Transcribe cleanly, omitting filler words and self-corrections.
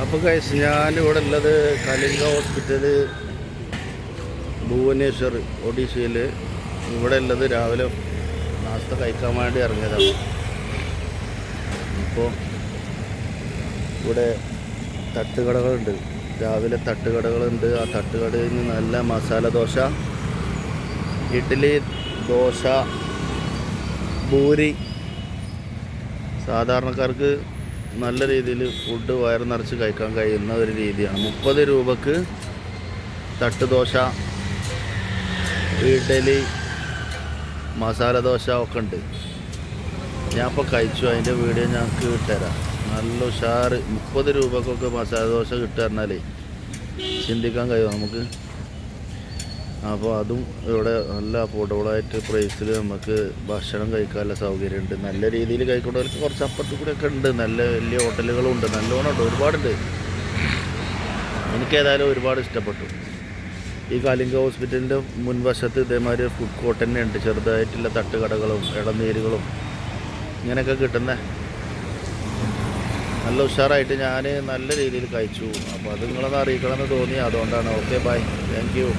അപ്പോൾ ഗൈസ് ഞാനിവിടെ ഉള്ളത് കലിംഗ ഹോസ്പിറ്റല് ഭുവനേശ്വർ ഒഡീഷയിൽ. ഇവിടെ ഉള്ളത് രാവിലെ നാസ്ത കഴിക്കാൻ വേണ്ടി ഇറങ്ങിയതാണ്. അപ്പോൾ ഇവിടെ തട്ടുകടകളുണ്ട്, രാവിലെ തട്ടുകടകളുണ്ട്. ആ തട്ടുകടയിൽ നിന്ന് നല്ല മസാല ദോശ, ഇഡ്ഡലി, ദോശ, പൂരി. സാധാരണക്കാർക്ക് നല്ല രീതിയിൽ ഫുഡ് വയറ് നിറച്ച് കഴിക്കാൻ കഴിയുന്ന ഒരു രീതിയാണ്. 30 രൂപക്ക് തട്ടുദോശ, ഇഡ്ഡലി, മസാല ദോശ ഒക്കെ ഉണ്ട്. ഞാൻ ഇപ്പോൾ കഴിച്ചു, അതിൻ്റെ വീഡിയോ ഞങ്ങൾക്ക് വിട്ടുതരാം. നല്ല ഉഷാറ് 30 രൂപക്കൊക്കെ മസാല ദോശ കിട്ടുക പറഞ്ഞാലേ ചിന്തിക്കാൻ കഴിയും നമുക്ക്. അപ്പോൾ അതും ഇവിടെ നല്ല അഫോർഡബിളായിട്ട് പ്രൈസിൽ നമുക്ക് ഭക്ഷണം കഴിക്കാനുള്ള സൗകര്യമുണ്ട്. നല്ല രീതിയിൽ കഴിക്കുന്നവർക്ക് കുറച്ച് അപ്പുറത്ത് കൂടെയൊക്കെ ഉണ്ട്, നല്ല വലിയ ഹോട്ടലുകളും ഉണ്ട്, നല്ലോണം ഉണ്ട്, ഒരുപാടുണ്ട്. എനിക്കേതായാലും ഒരുപാട് ഇഷ്ടപ്പെട്ടു. ഈ കലിംഗ ഹോസ്പിറ്റലിൻ്റെ മുൻവശത്ത് ഇതേമാതിരി ഫുഡ് കോർട്ട് തന്നെ ഉണ്ട്, ചെറുതായിട്ടുള്ള തട്ടുകടകളും ഇളനീരുകളും ഇങ്ങനെയൊക്കെ കിട്ടുന്ന നല്ല ഉഷാറായിട്ട് ഞാൻ നല്ല രീതിയിൽ കഴിച്ചു. അപ്പോൾ അത് നിങ്ങളൊന്ന് അറിയിക്കണമെന്ന് തോന്നി, അതുകൊണ്ടാണ്. Okay, bye, thank U.